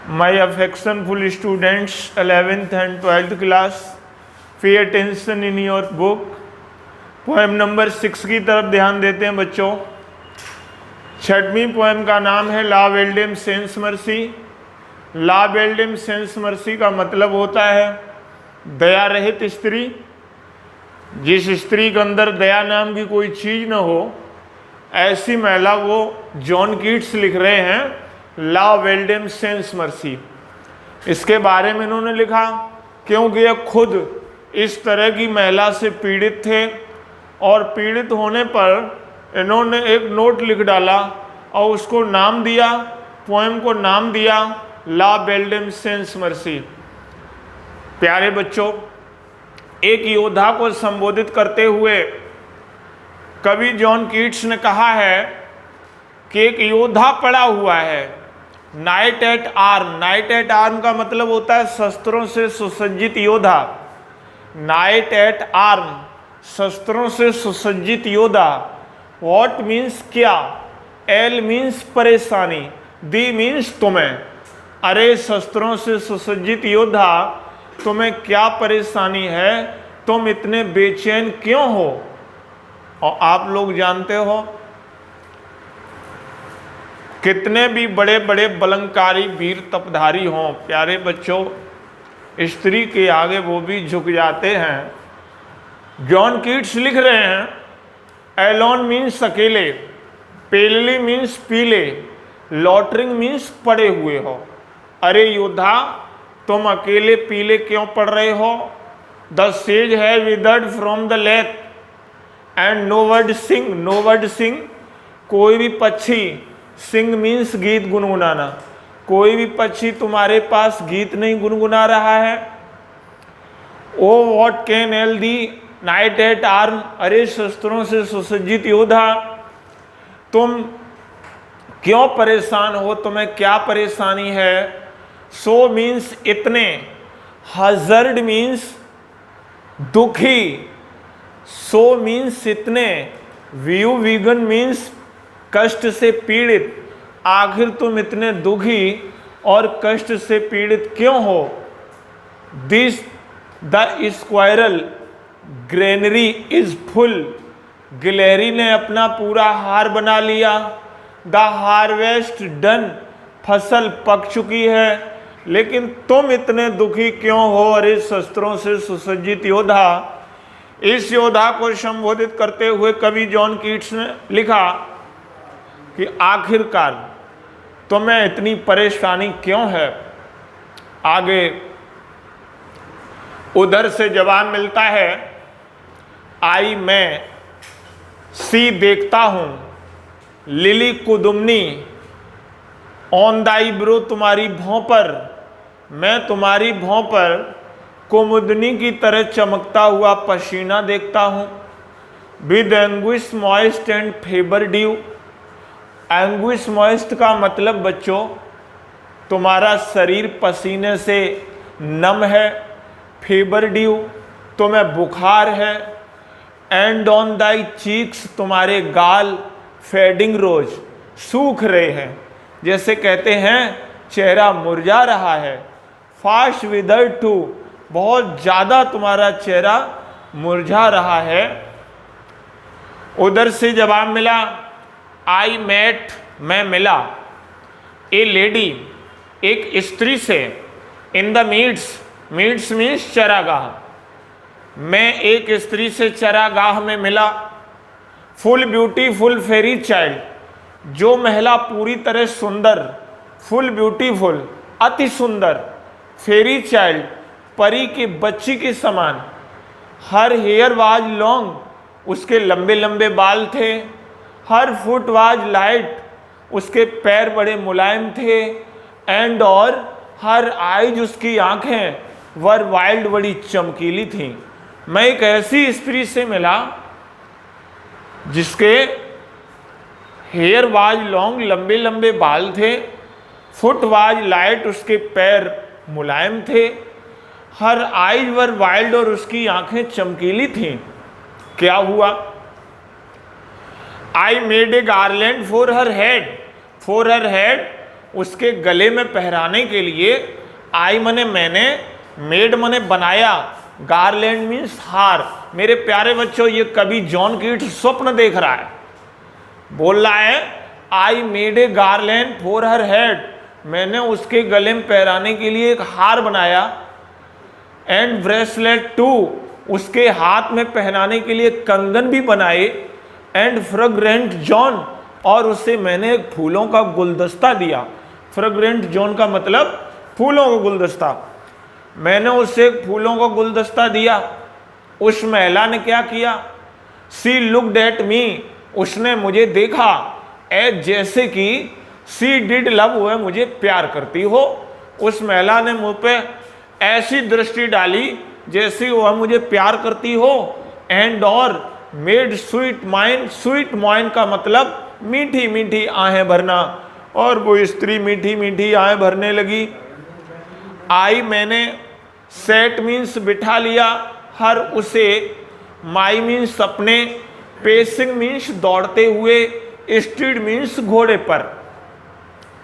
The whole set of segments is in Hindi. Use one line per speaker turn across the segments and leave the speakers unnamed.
My affectionful students, 11th and 12th class, pay attention in your book. Poem number 6 की तरफ ध्यान देते हैं बच्चों। छठवीं पोएम का नाम है ला वेल्डेम सेंस मर्सी। ला वेल्डेम सेंस मर्सी का मतलब होता है दया रहित स्त्री। जिस स्त्री के अंदर दया नाम की कोई चीज़ न हो, ऐसी महिला वो जॉन कीट्स लिख रहे हैं ला वेल्डेम सेंस मर्सी। इसके बारे में इन्होंने लिखा क्योंकि ये खुद इस तरह की महिला से पीड़ित थे और पीड़ित होने पर इन्होंने एक नोट लिख डाला और उसको नाम दिया, पोएम को नाम दिया ला वेल्डेम सेंस मर्सी। प्यारे बच्चों, एक योद्धा को संबोधित करते हुए कवि जॉन कीट्स ने कहा है कि एक योद्धा पड़ा हुआ है knight at arm. Knight at arm का मतलब होता है शस्त्रों से सुसज्जित योद्धा। नाइट एट आर्म, शस्त्रों से सुसज्जित योद्धा। वॉट मीन्स क्या? एल मीन्स परेशानी, दी मीन्स तुम्हें। अरे शस्त्रों से सुसज्जित योद्धा, तुम्हें क्या परेशानी है? तुम इतने बेचैन क्यों हो? और आप लोग जानते हो कितने भी बड़े बड़े बलंकारी वीर तपधारी हों, प्यारे बच्चों, स्त्री के आगे वो भी झुक जाते हैं। जॉन कीट्स लिख रहे हैं एलोन मीन्स अकेले, पेलली मीन्स पीले, लॉटरिंग मीन्स पड़े हुए हो। अरे योद्धा, तुम अकेले पीले क्यों पड़ रहे हो? द सेज है withered from the lake and no word sing. No word sing, कोई भी पक्षी, सिंग मीन्स गीत गुनगुनाना, कोई भी पक्षी तुम्हारे पास गीत नहीं गुनगुना रहा है। O what can ail thee knight at arm. अरे शस्त्रों से सुसज्जित योद्धा, तुम क्यों परेशान हो? तुम्हें क्या परेशानी है? सो मीन्स इतने, हजर्ड मीन्स दुखी, सो मीन्स इतने, व्यू वीगन मीन्स कष्ट से पीड़ित। आखिर तुम इतने दुखी और कष्ट से पीड़ित क्यों हो? This the squirrel granary is full. गिलहरी ने अपना पूरा हार बना लिया। द हार्वेस्ट डन, फसल पक चुकी है, लेकिन तुम इतने दुखी क्यों हो? अरे शस्त्रों से सुसज्जित योद्धा। इस योद्धा को संबोधित करते हुए कवि जॉन कीट्स ने लिखा कि आखिरकार तुम्हें इतनी परेशानी क्यों है? आगे उधर से जवाब मिलता है आई मैं सी देखता हूं लिली कुदुमनी ऑन दाई ब्रो, तुम्हारी भौं पर, मैं तुम्हारी भौं पर कुमुदनी की तरह चमकता हुआ पसीना देखता हूं। With anguish moist and fever dew. Anguish moist का मतलब बच्चों तुम्हारा शरीर पसीने से नम है। फेबर ड्यू तुम्हें बुखार है। एंड ऑन दाई चीक्स, तुम्हारे गाल फेडिंग रोज, सूख रहे हैं। जैसे कहते हैं चेहरा मुरझा रहा है। फास्ट विदर टू, बहुत ज़्यादा तुम्हारा चेहरा मुरझा रहा है। उधर से जवाब मिला आई मेट, मैं मिला, ए लेडी, एक स्त्री से, इन द मीड्स, मीड्स मीन्स चरागाह, मैं एक स्त्री से चरागाह में मिला। फुल ब्यूटीफुल फेरी चाइल्ड, जो महिला पूरी तरह सुंदर, फुल ब्यूटीफुल अति सुंदर, फेरी चाइल्ड परी की बच्ची के समान। हर हेयर वाज लॉन्ग, उसके लंबे लंबे बाल थे। हर फुट वाज लाइट, उसके पैर बड़े मुलायम थे। एंड और हर आइज, उसकी आंखें वर वाइल्ड, बड़ी चमकीली थीं। मैं एक ऐसी स्त्री से मिला जिसके हेयर वाज लॉन्ग, लंबे लंबे बाल थे। फुट वाज लाइट, उसके पैर मुलायम थे। हर आइज वर वाइल्ड, और उसकी आंखें चमकीली थीं। क्या हुआ? I made a garland for her head, for her head, उसके गले में पहराने के लिए, आई मने मैंने, मेड मने बनाया, गार्लैंड मीन्स हार। मेरे प्यारे बच्चों, ये कवि जॉन कीट्स स्वप्न देख रहा है, बोल रहा है I made a garland for her head, मैंने उसके गले में पहराने के लिए एक हार बनाया, एंड ब्रेसलेट टू, उसके हाथ में पहनाने के लिए कंगन भी बनाए, एंड फ्रेग्रेंट जॉन, और उसे मैंने एक फूलों का गुलदस्ता दिया। फ्रेग्रेंट जॉन का मतलब फूलों का गुलदस्ता। मैंने उसे एक फूलों का गुलदस्ता दिया। उस महिला ने क्या किया? सी लुक्ड एट मी, उसने मुझे देखा, एज जैसे कि सी डिड लव, वह मुझे प्यार करती हो। उस महिला ने मुझ पे ऐसी दृष्टि डाली जैसे वह मुझे प्यार करती हो। एंड और made sweet mine, sweet mine का मतलब मीठी मीठी आहें भरना, और वो स्त्री मीठी मीठी आहें भरने लगी। आई मैंने, सेट मीन्स बिठा लिया, हर उसे, माई मीन्स अपने, पेसिंग मीन्स दौड़ते हुए, स्टीड मीन्स घोड़े पर।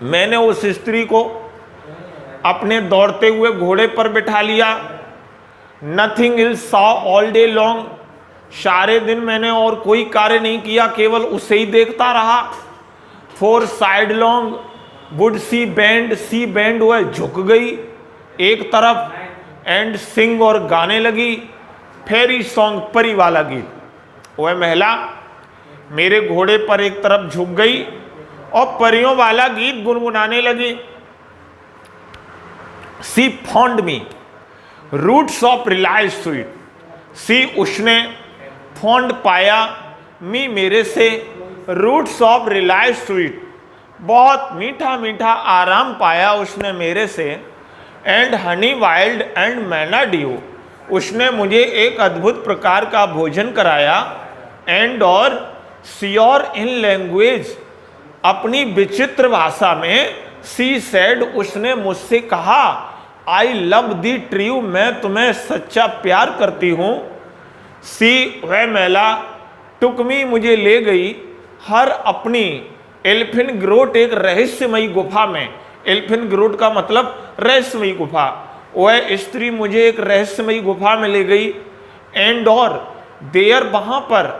मैंने उस स्त्री को अपने दौड़ते हुए घोड़े पर बिठा लिया। Nothing ills saw all day long, सारे दिन मैंने और कोई कार्य नहीं किया, केवल उसे ही देखता रहा। For sidelong would she bend, she bend वह झुक गई एक तरफ, एंड सिंग और गाने लगी, फेरी सॉन्ग, परी वाला गीत। वह महिला मेरे घोड़े पर एक तरफ झुक गई और परियों वाला गीत गुनगुनाने लगी। She found me, roots of reliance sweet, she उसने, फॉन्ड पाया, मी मेरे से, रूट्स ऑफ रिलायंस स्वीट, बहुत मीठा मीठा आराम पाया उसने मेरे से। एंड हनी वाइल्ड एंड मैना ड्यू, उसने मुझे एक अद्भुत प्रकार का भोजन कराया। एंड और श्योर इन लैंग्वेज, अपनी विचित्र भाषा में, सी सेड, उसने मुझसे कहा, आई लव दी ट्रू, मैं तुम्हें सच्चा प्यार करती हूँ। सी वह महिला, टुकमी मुझे ले गई, हर अपनी, एल्फिन ग्रोट एक रहस्यमयी गुफा में, एल्फिन ग्रोट का मतलब रहस्यमयी गुफा, वह स्त्री मुझे एक रहस्यमयी गुफा में ले गई। एंड और देयर, वहां पर,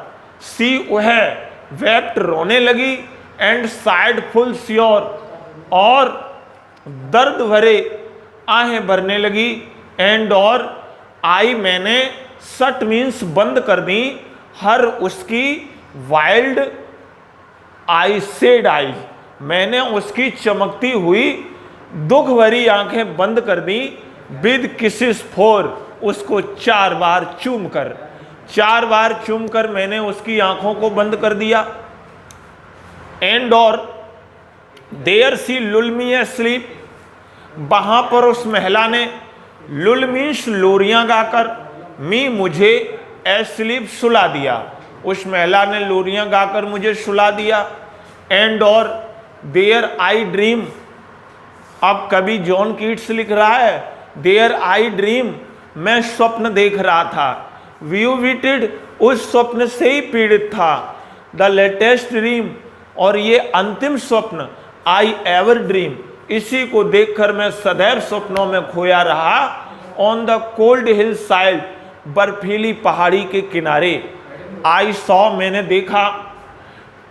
सी वह वेप्ट, रोने लगी, एंड साइड फुल श्योर, और दर्द भरे आहें भरने लगी। एंड और आई मैंने, सट मीन्स बंद कर दी, हर उसकी, वाइल्ड आई सेड आई, मैंने उसकी चमकती हुई दुख भरी आंखें बंद कर दी। विद किसिस फोर, उसको 4 बार चूम कर, 4 बार चूम कर मैंने उसकी आंखों को बंद कर दिया। एंड और देयर सी लुल मी एस्लीप, वहां पर उस महिला ने, लुल मीन्स लोरियां गाकर, मी मुझे, एस्लीप सुला दिया, उस महिला ने लोरियां गाकर मुझे सुला दिया। एंड और देयर आई ड्रीम, अब कवि जॉन कीट्स लिख रहा है, देयर आई ड्रीम, मैं स्वप्न देख रहा था। व्यू विटेड, उस स्वप्न से ही पीड़ित था। द लेटेस्ट ड्रीम, और ये अंतिम स्वप्न, आई एवर ड्रीम, इसी को देखकर मैं सदैव स्वप्नों में खोया रहा। On the cold hill side, बर्फीली पहाड़ी के किनारे, आई सॉ, मैंने देखा,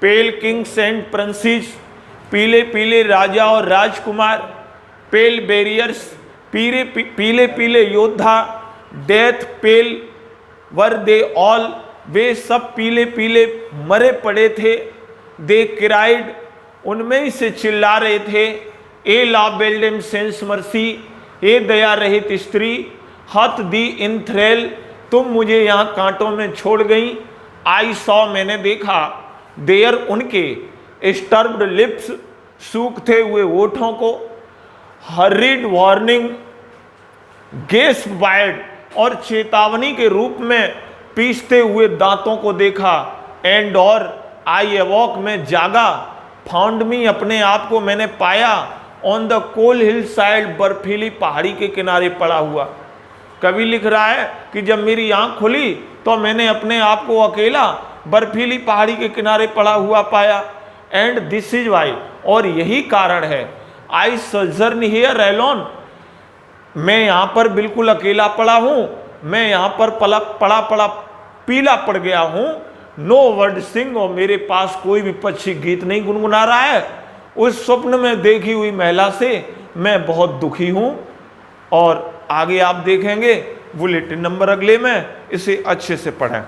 पेल किंग्स एंड प्रिंसेस, पीले पीले राजा और राजकुमार, पेल बैरियर्स, पीले पीले पीले योद्धा, death pail were they all, वे सब पीले पीले मरे पड़े थे। दे क्राइड, उनमें ही से चिल्ला रहे थे, ए ला बेल्डेम सेंस मर्सी, ए दया रहित स्त्री, हथ दी इन थ्रेल, तुम मुझे यहाँ कांटों में छोड़ गई। आई सॉ, मैंने देखा, देयर उनके, स्टर्ब्ड लिप्स, सूखते हुए ओठों को, हरीड वार्निंग, गेस वाइड, और चेतावनी के रूप में पीसते हुए दांतों को देखा। एंड और आई अवॉक, में जागा, फाउंड मी, अपने आप को मैंने पाया, on the cold hill side, बर्फीली पहाड़ी के किनारे पड़ा हुआ। कवि लिख रहा है कि जब मेरी आंख खुली तो मैंने अपने आप को अकेला बर्फीली पहाड़ी के किनारे पड़ा हुआ पाया। एंड दिस इज वाई, और यही कारण है, आई सजर्न हियर एलोन, मैं यहां पर बिल्कुल अकेला पड़ा हूं, मैं यहां पर पड़ा पीला पड़ गया हूं। नो वर्ड सिंग, और मेरे पास कोई भी पक्षी गीत नहीं गुनगुना रहा है। उस स्वप्न में देखी हुई महिला से मैं बहुत दुखी हूं। और आगे आप देखेंगे बुलेटिन नंबर अगले में, इसे अच्छे से पढ़ें।